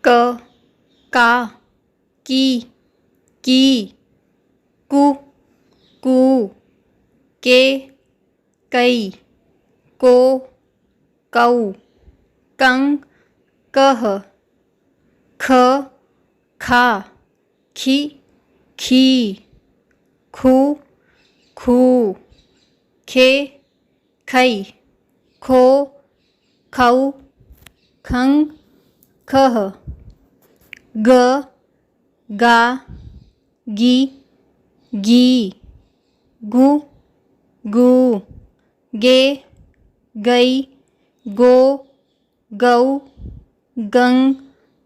क का की कु कू के कई को कौ कं कह ख खा खी खी खू खू खे खै खो खौ खं खह ग गा गी गी गु गू गे गई गो गौ गं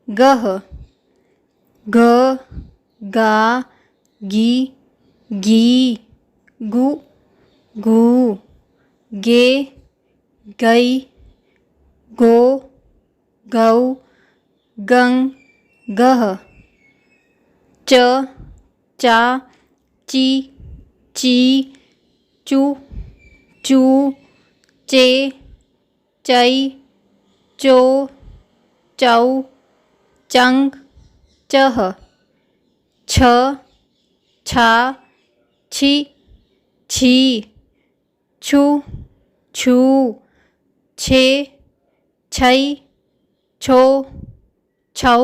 गह घ गा गी गी गु गू गे गई गो गौ गं गह च चा ची ची चू चू चे चई चो चौ चंग चह छ छा छी छी छू छू छे छै छो छौ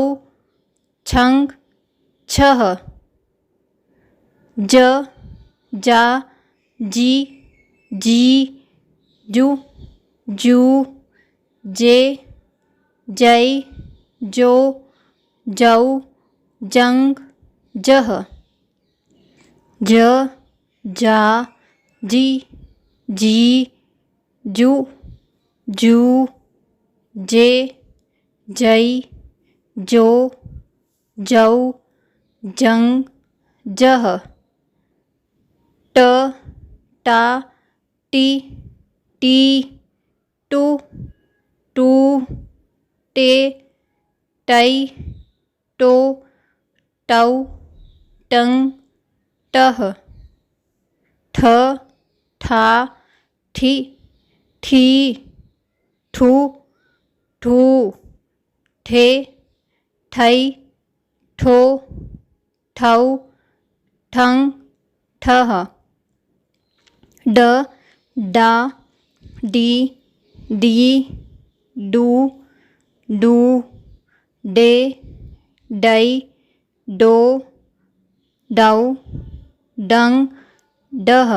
छंग छह ज जा जी जी जू जू जे जय जो जौ जंग जह ज जा जी जी जू जू जे जय जो जौ जंग जह ट टा टी टी टू टू टे टै टो टौ टंग टह ठ ठा ठी ठी ठू ठू ठे ठै ठो ठौ ठंग ठह ड डा डी डी डू डू डे डै डो डौ डंग डह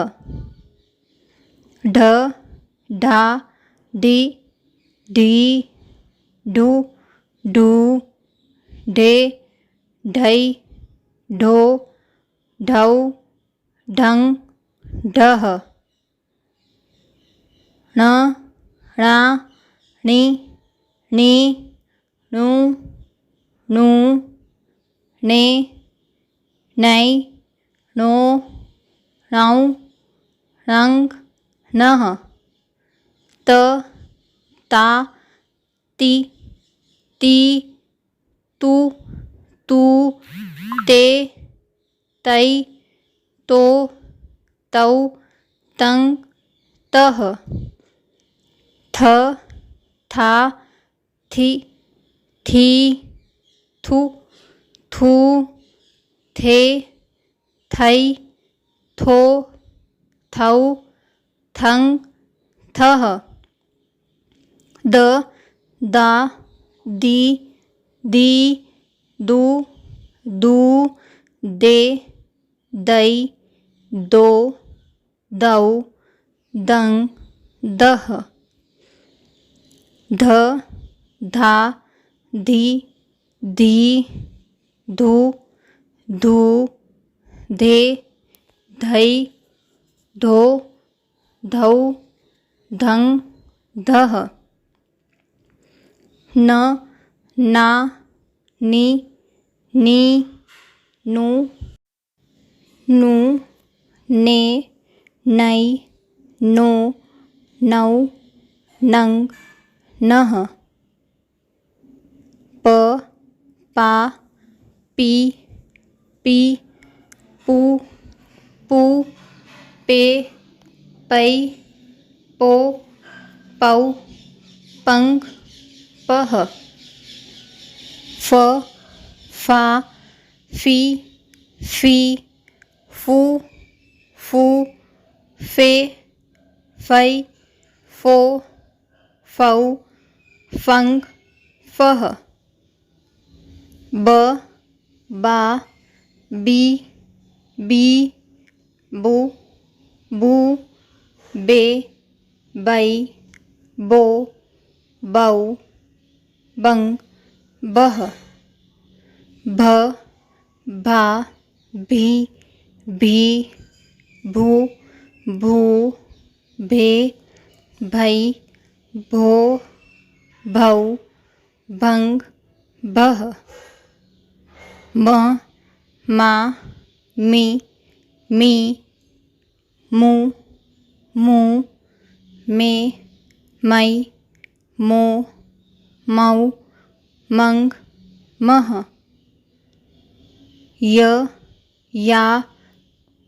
ढ ढा डी ढी डू डू ढे ढै ढो ढौ ढंग ढह ण ણા ણી ની નું નું ને नै નો નૌ નંગ નહ ત તા તી તી તુ તુ તે તೈ તો તૌ તંગ તહ थ था थी थी थू थू थे थई थो थौ थंग थह द दा दी दी दू दू दे दई दो दौ दंग दह ध धा धी धी धू धू धे धई धो धौ धंग धह न ना नी नी नु नु ने नै नो नौ नंग नह प पा पी पी पू पू पे पै पो पौ पंग पह फा फी फू फे फै फो फौ फंग फह बा बी बू बे बै बो बौ बंग बह भा भी भू भे भै भो भौ भंग बह मा मी मू मे मै मो मौ मंग मह या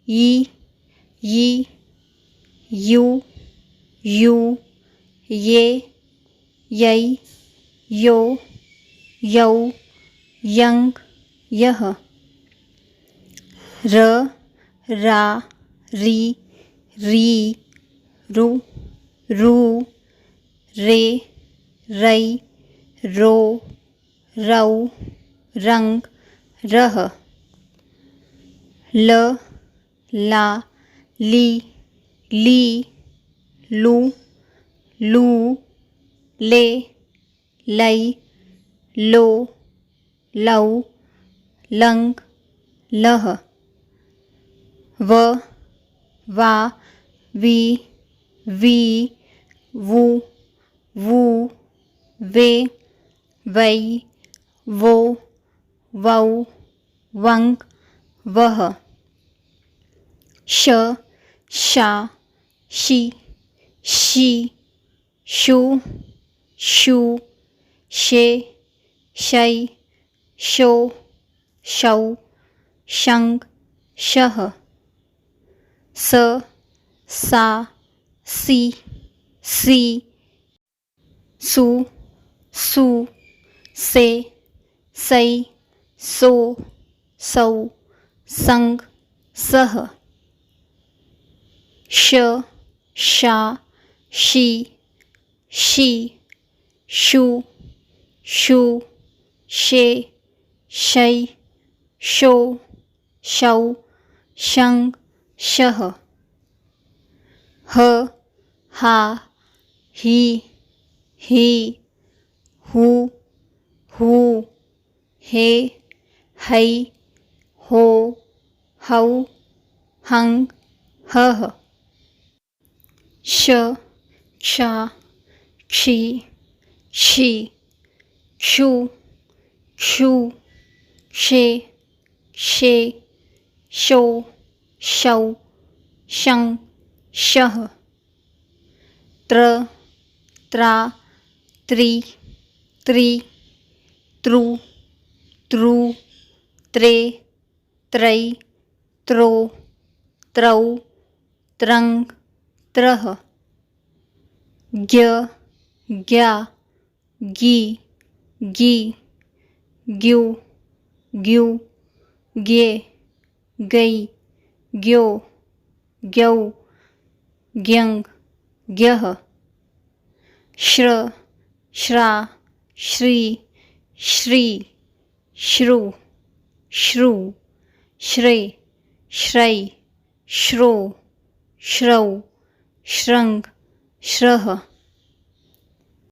यी यू ये यै यो यौ यंग यह रा री रू रे रै रो रौ रंग रह ला ली लू ले लै लो लौ लंग लह वा वी वू वे वै वो वौ वंग वह शा शी शू शे शै शो शौ शंग शह सा सी सू से सै सो सौ संग सह शा शी शू शे शै शो शौ शंग शह हा ही हू हे है हो हौ हंग हह क्षी क्षू शे शो शौ शंग शह त्रा त्री त्रू त्रे त्रै त्रो त्रौ त्रंग त्रह ग्या गी ग्यू गे गै ग्यो ग्यौ ग्यंग ग्यह श्रा श्री श्रू श्रे श्रै श्रो श्रौ श्रंग श्रह